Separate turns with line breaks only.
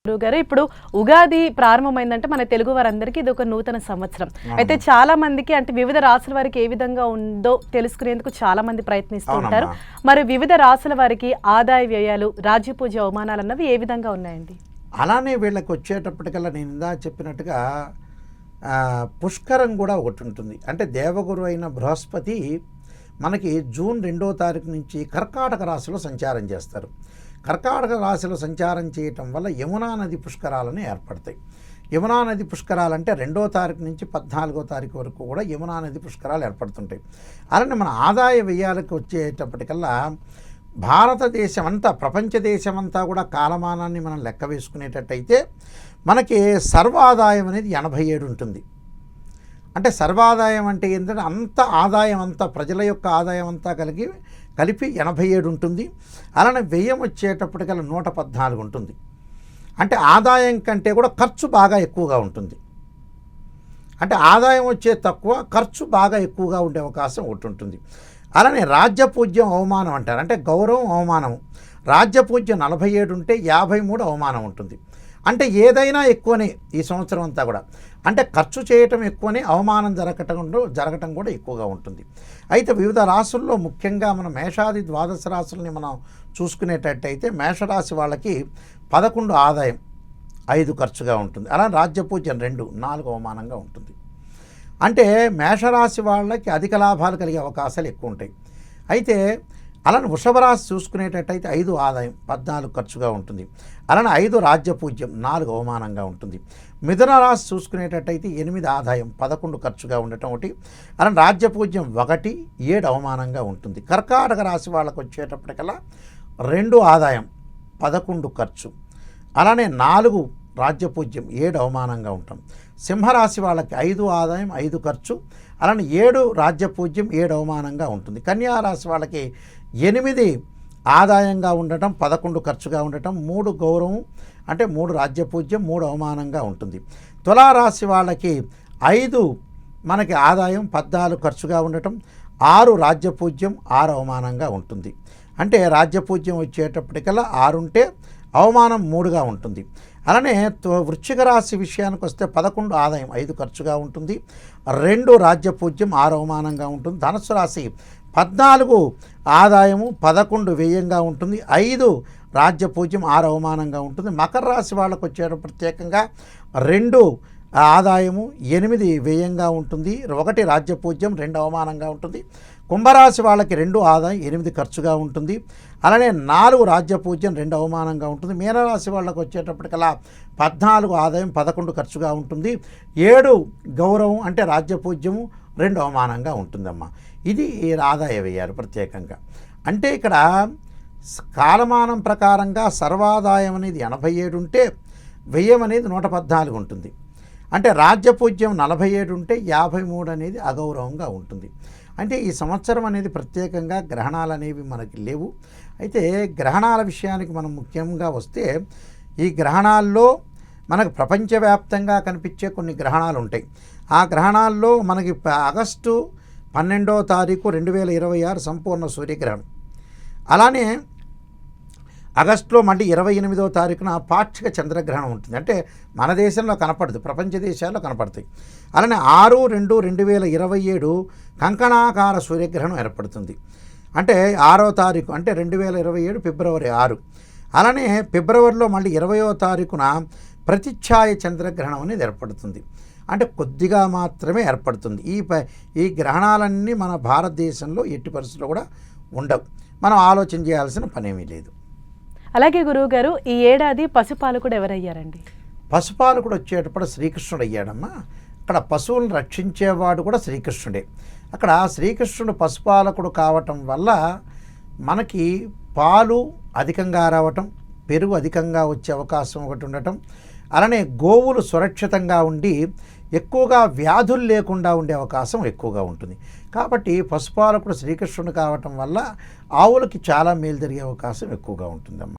గారు ఇప్పుడు ఉగాది ప్రారంభమైందంటే మన తెలుగు వారందరికీ ఇది ఒక నూతన సంవత్సరం. అయితే చాలా మందికి అంటే వివిధ రాసుల వారికి ఏ విధంగా ఉందో తెలుసుకునేందుకు చాలా మంది ప్రయత్నిస్తూ ఉంటారు. మరి వివిధ రాసుల వారికి ఆదాయ వ్యయాలు, రాజ్య పూజ అవమానాలు అన్నవి ఏ విధంగా ఉన్నాయండి?
అలానే వీళ్ళకి వచ్చేటప్పటికల్లా నేను ఇందా చెప్పినట్టుగా పుష్కరం కూడా ఒకటి ఉంటుంది. అంటే దేవగురు అయిన బృహస్పతి మనకి జూన్ 2వ తారీఖు నుంచి కర్కాటక రాశిలో సంచారం చేస్తారు. కర్కాటక రాశిలో సంచారం చేయటం వల్ల యమునా నది పుష్కరాలను ఏర్పడతాయి. యమునా నది పుష్కరాలు అంటే 2వ తారీఖు నుంచి 14వ తారీఖు వరకు కూడా యమునా నది పుష్కరాలు ఏర్పడుతుంటాయి. అలానే మన ఆదాయ వ్యయాలకు వచ్చేటప్పటికల్లా భారతదేశం అంతా, ప్రపంచ దేశం అంతా కూడా కాలమానాన్ని మనం లెక్క వేసుకునేటట్టయితే మనకి సర్వాదాయం అనేది 87 ఉంటుంది. అంటే సర్వాదాయం అంటే ఏంటంటే అంత ఆదాయం అంతా, ప్రజల యొక్క ఆదాయం అంతా కలిపి 87 ఉంటుంది. అలానే వ్యయం వచ్చేటప్పటికల్లా 114 ఉంటుంది. అంటే ఆదాయం కంటే కూడా ఖర్చు బాగా ఎక్కువగా ఉంటుంది. అంటే ఆదాయం వచ్చే తక్కువ, ఖర్చు బాగా ఎక్కువగా ఉండే అవకాశం ఒకటి ఉంటుంది. అలానే రాజ్యపూజ్యం అవమానం అంటారు. అంటే గౌరవం అవమానం. రాజ్యపూజ్యం 47 ఉంటే 53 అవమానం ఉంటుంది. అంటే ఏదైనా ఎక్కువనే ఈ సంవత్సరం అంతా కూడా. అంటే ఖర్చు చేయటం ఎక్కువనే, అవమానం జరగటం కూడా ఎక్కువగా ఉంటుంది. అయితే వివిధ రాశుల్లో ముఖ్యంగా మనం మేషాది ద్వాదశ రాశుల్ని మనం చూసుకునేటట్టయితే మేషరాశి వాళ్ళకి 11 ఆదాయం, 5 ఖర్చుగా ఉంటుంది. అలా రాజ్యపూజ్యం 2, 4 అవమానంగా ఉంటుంది. అంటే మేషరాశి వాళ్ళకి అధిక లాభాలు కలిగే అవకాశాలు ఎక్కువ ఉంటాయి. అయితే అలానే వృషభ రాశి చూసుకునేటట్టయితే 5 ఆదాయం, 14 ఖర్చుగా ఉంటుంది. అలానే 5 రాజ్యపూజ్యం, 4 అవమానంగా ఉంటుంది. మిథున రాశి చూసుకునేటట్టయితే 8 ఆదాయం, 11 ఖర్చుగా ఉండటం ఒకటి. అలానే రాజ్యపూజ్యం 1, 7 అవమానంగా ఉంటుంది. కర్కాటక రాశి వాళ్ళకు వచ్చేటప్పటికల్లా 2 ఆదాయం, 11 ఖర్చు. అలానే 4 రాజ్యపూజ్యం, 7 అవమానంగా ఉంటాం. సింహరాశి వాళ్ళకి 5 ఆదాయం, 5 ఖర్చు. అలానే 7 రాజ్యపూజ్యం, 7 అవమానంగా ఉంటుంది. కన్యారాశి వాళ్ళకి 8 ఆదాయంగా ఉండటం, 11 ఖర్చుగా ఉండటం, 3 గౌరవం అంటే 3 రాజ్యపూజ్యం, 3 అవమానంగా ఉంటుంది. తులారాశి వాళ్ళకి 5 మనకి ఆదాయం, 14 ఖర్చుగా ఉండటం, 6 రాజ్యపూజ్యం, 6 అవమానంగా ఉంటుంది. అంటే రాజ్యపూజ్యం వచ్చేటప్పటికల్లా 6 ఉంటే అవమానం 3గా ఉంటుంది. అలానే వృశ్చిక రాశి విషయానికి వస్తే 11 ఆదాయం, 5 ఖర్చుగా ఉంటుంది, 2 రాజ్యపూజ్యం, 6 అవమానంగా ఉంటుంది. ధనుస్సు రాశి 14 ఆదాయము, 11 వ్యయంగా ఉంటుంది, 5 రాజ్యపూజ్యం, 6 అవమానంగా ఉంటుంది. మకర రాశి వాళ్ళకు వచ్చేట ప్రత్యేకంగా 2 ఆదాయము, 8 వ్యయంగా ఉంటుంది, 1 రాజ్యపూజ్యం, 2 అవమానంగా ఉంటుంది. కుంభరాశి వాళ్ళకి 2 ఆదాయం, 8 ఖర్చుగా ఉంటుంది. అలానే 4 రాజ్యపూజ్యం, 2 అవమానంగా ఉంటుంది. మీనరాశి వాళ్ళకు వచ్చేటప్పటికల్లా 14 ఆదాయం, 11 ఖర్చుగా ఉంటుంది, 7 గౌరవం అంటే రాజ్యపూజ్యము, 2 అవమానంగా ఉంటుందమ్మా. ఇది ఆదాయ వ్యయాలు ప్రత్యేకంగా. అంటే ఇక్కడ కాలమానం ప్రకారంగా సర్వాదాయం అనేది 87 ఉంటే వ్యయం అనేది 114 ఉంటుంది. అంటే రాజ్యపూజ్యం 47 ఉంటే 53 అనేది అగౌరవంగా ఉంటుంది. అంటే ఈ సంవత్సరం అనేది ప్రత్యేకంగా గ్రహణాలు అనేవి మనకి లేవు. అయితే గ్రహణాల విషయానికి మనం ముఖ్యంగా వస్తే ఈ గ్రహణాల్లో మనకు ప్రపంచవ్యాప్తంగా కనిపించే కొన్ని గ్రహణాలు ఉంటాయి. ఆ గ్రహణాల్లో మనకి ఆగస్టు 12వ తారీఖు 2026 సంపూర్ణ సూర్యగ్రహణం. అలానే ఆగస్టులో మళ్ళీ 28వ తారీఖున పాక్షిక చంద్రగ్రహణం ఉంటుంది. అంటే మన దేశంలో కనపడదు, ప్రపంచ దేశాల్లో కనపడతాయి. అలానే 6/2/2027 కంకణాకార సూర్యగ్రహణం ఏర్పడుతుంది. అంటే 6వ తారీఖు అంటే 2027 ఫిబ్రవరి 6. అలానే ఫిబ్రవరిలో మళ్ళీ 20వ తారీఖున ప్రతిఛాయ చంద్రగ్రహణం అనేది ఏర్పడుతుంది. అంటే కొద్దిగా మాత్రమే ఏర్పడుతుంది. ఈ గ్రహణాలన్నీ మన భారతదేశంలో ఎట్టి పరిస్థితుల్లో కూడా ఉండవు. మనం ఆలోచన చేయాల్సిన పనేమీ లేదు.
అలాగే గురువు గారు, ఈ ఏడాది పశుపాలకుడు ఎవరయ్యారండి?
పశుపాలకుడు వచ్చేటప్పుడు శ్రీకృష్ణుడు అయ్యాడమ్మా. అక్కడ పశువులను రక్షించేవాడు కూడా శ్రీకృష్ణుడే. అక్కడ శ్రీకృష్ణుడు పశుపాలకుడు కావటం వల్ల మనకి పాలు అధికంగా రావటం, పెరుగు అధికంగా వచ్చే అవకాశం ఒకటి ఉండటం, అలానే గోవులు సురక్షితంగా ఉండి ఎక్కువగా వ్యాధులు లేకుండా ఉండే అవకాశం ఎక్కువగా ఉంటుంది. కాబట్టి పశుపాలకుడు శ్రీకృష్ణుడు కావటం వల్ల ఆవులకి చాలా మేలు జరిగే అవకాశం ఎక్కువగా ఉంటుందమ్మా.